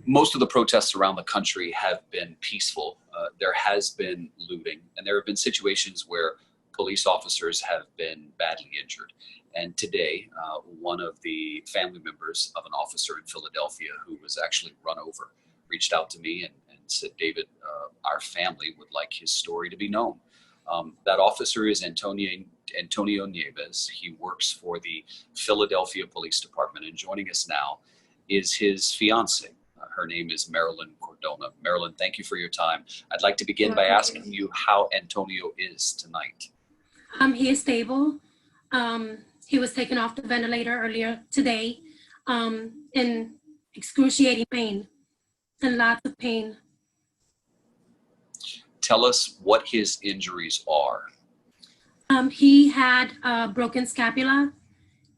Most of the protests around the country have been peaceful. There has been looting, and there have been situations where police officers have been badly injured. And today, one of the family members of an officer in Philadelphia who was actually run over reached out to me and said, David, our family would like his story to be known. That officer is Antonio Nieves. He works for the Philadelphia Police Department, and joining us now is his fiance. Her name is Marilyn Cordona. Marilyn, thank you for your time. I'd like to begin by asking you how Antonio is tonight. He is stable. He was taken off the ventilator earlier today in excruciating pain and lots of pain. Tell us what his injuries are. He had a broken scapula.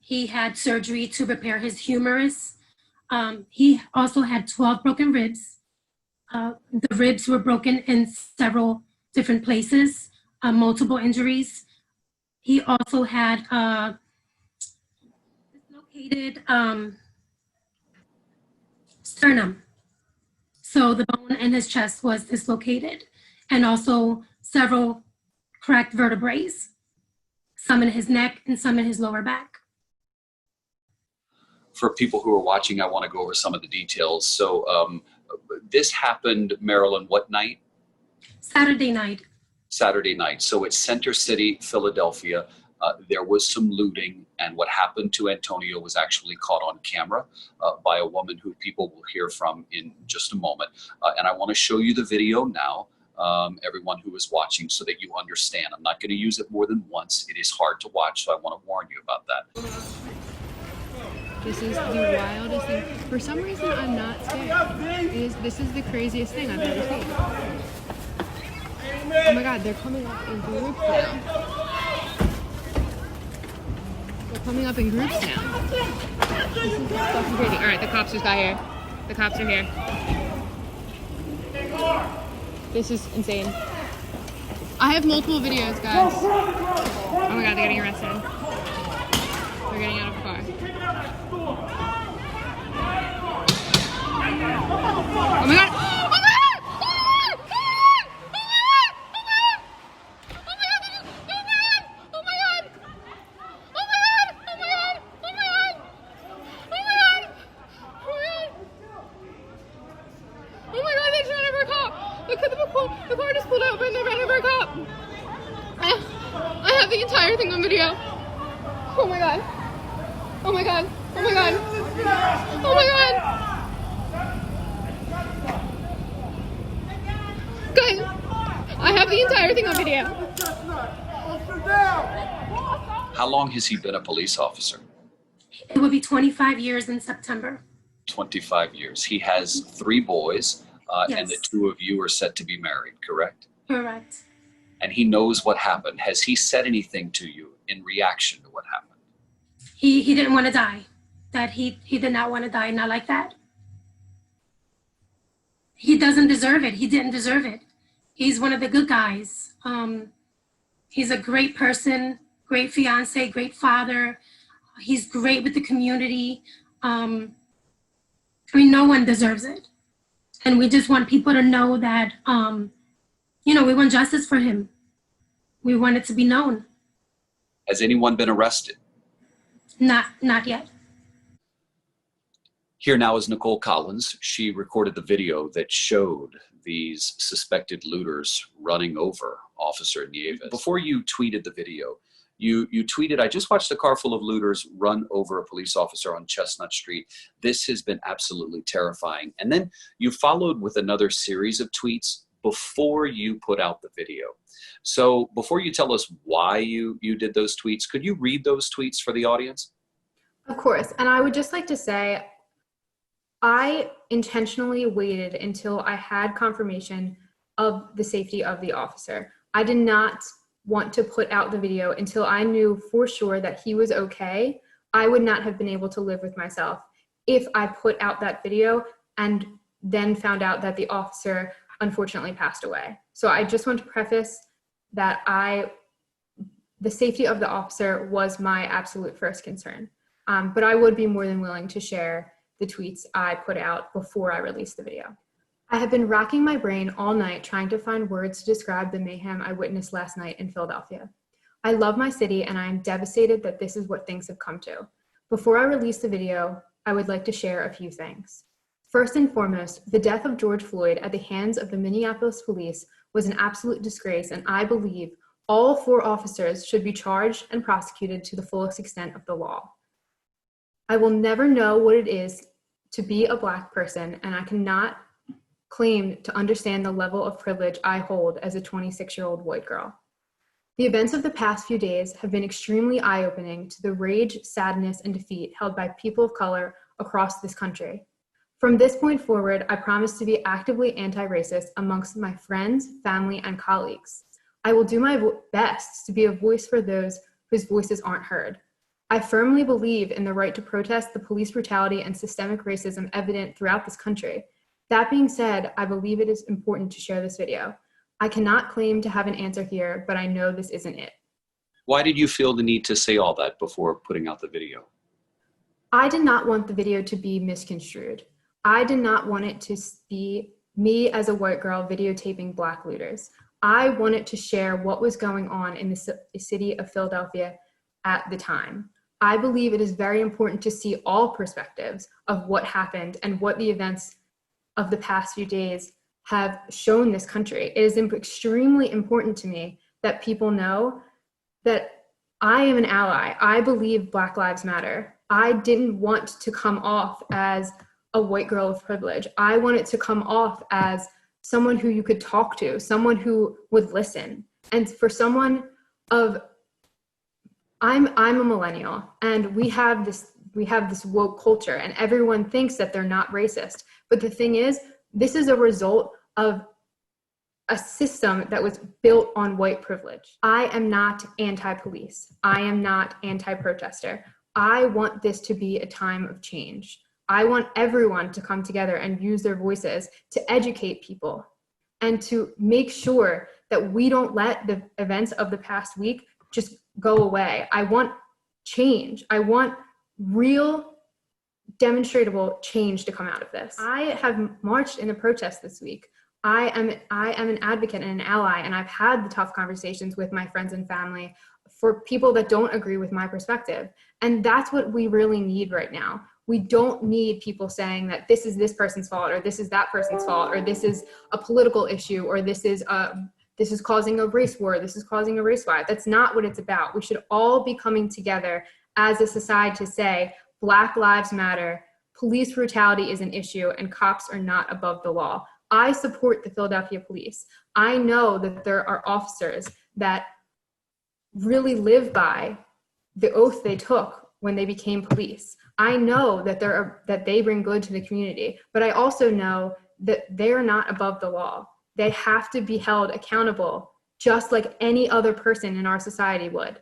He had surgery to repair his humerus. He also had 12 broken ribs. The ribs were broken in several different places, multiple injuries. He also had dislocated sternum. So the bone in his chest was dislocated, and also several cracked vertebrae, some in his neck and some in his lower back. For people who are watching, I want to go over some of the details. So this happened, Marilyn, what night? Saturday night. Saturday night. So it's Center City, Philadelphia. There was some looting, and what happened to Antonio was actually caught on camera by a woman who people will hear from in just a moment. And I want to show you the video now, everyone who is watching, so that you understand. I'm not going to use it more than once. It is hard to watch, so I want to warn you about that. This is the wildest thing. For some reason, I'm not scared. This is the craziest thing I've ever seen. Oh my God, they're coming up in groups now. They're coming up in groups now. This is fucking crazy. All right, the cops just got here. The cops are here. This is insane. I have multiple videos, guys. Oh my God, they're getting arrested. They're getting out of the car. Oh my God! Oh my God! Oh my God! Oh my God! Oh my God! Oh my God! Oh my God! Oh my God! Oh my God! Oh my God! They ran over a cop! The car just pulled over and they ran over a cop! I have the entire thing on video. Oh my God! Oh my God! Oh my God! Oh my God! Guys, I have the entire thing on video. How long has he been a police officer? It will be 25 years in September. 25 years. He has 3 boys, Yes. and the 2 of you are set to be married, correct? Correct. And he knows what happened. Has he said anything to you in reaction to what happened? He didn't want to die. That he did not want to die, not like that. He doesn't deserve it. He didn't deserve it. He's one of the good guys. He's a great person, great fiance, great father. He's great with the community. I mean, no one deserves it. And we just want people to know that, we want justice for him. We want it to be known. Has anyone been arrested? Not yet. Here now is Nicole Collins. She recorded the video that showed these suspected looters running over Officer Nieves. Before you tweeted the video, you tweeted, "I just watched a car full of looters run over a police officer on Chestnut Street. This has been absolutely terrifying." And then you followed with another series of tweets before you put out the video. So before you tell us why you did those tweets, could you read those tweets for the audience? Of course. And I would just like to say, I intentionally waited until I had confirmation of the safety of the officer. I did not want to put out the video until I knew for sure that he was okay. I would not have been able to live with myself if I put out that video and then found out that the officer unfortunately passed away. So I just want to preface that the safety of the officer was my absolute first concern. But I would be more than willing to share the tweets I put out before I released the video. I have been racking my brain all night trying to find words to describe the mayhem I witnessed last night in Philadelphia. I love my city and I am devastated that this is what things have come to. Before I release the video, I would like to share a few things. First and foremost, the death of George Floyd at the hands of the Minneapolis police was an absolute disgrace, and I believe all 4 officers should be charged and prosecuted to the fullest extent of the law. I will never know what it is to be a Black person, and I cannot claim to understand the level of privilege I hold as a 26-year-old white girl. The events of the past few days have been extremely eye-opening to the rage, sadness, and defeat held by people of color across this country. From this point forward, I promise to be actively anti-racist amongst my friends, family, and colleagues. I will do my best to be a voice for those whose voices aren't heard. I firmly believe in the right to protest the police brutality and systemic racism evident throughout this country. That being said, I believe it is important to share this video. I cannot claim to have an answer here, but I know this isn't it. Why did you feel the need to say all that before putting out the video? I did not want the video to be misconstrued. I did not want it to be me as a white girl videotaping Black looters. I wanted to share what was going on in the city of Philadelphia at the time. I believe it is very important to see all perspectives of what happened and what the events of the past few days have shown this country. It is extremely important to me that people know that I am an ally. I believe Black Lives Matter. I didn't want to come off as a white girl of privilege. I wanted to come off as someone who you could talk to, someone who would listen. And for someone of, I'm a millennial, and we have this woke culture, and everyone thinks that they're not racist. But the thing is, this is a result of a system that was built on white privilege. I am not anti-police. I am not anti-protester. I want this to be a time of change. I want everyone to come together and use their voices to educate people and to make sure that we don't let the events of the past week just go away. I want change. I want real demonstrable change to come out of this. I have marched in a protest this week. I am an advocate and an ally, and I've had the tough conversations with my friends and family for people that don't agree with my perspective. And that's what we really need right now. We don't need people saying that this is this person's fault, or this is that person's fault, or this is a political issue, or this is causing a race war, this is causing a race riot. That's not what it's about. We should all be coming together as a society to say, Black Lives Matter, police brutality is an issue, and cops are not above the law. I support the Philadelphia police. I know that there are officers that really live by the oath they took when they became police. I know that they bring good to the community, but I also know that they're not above the law. They have to be held accountable just like any other person in our society would.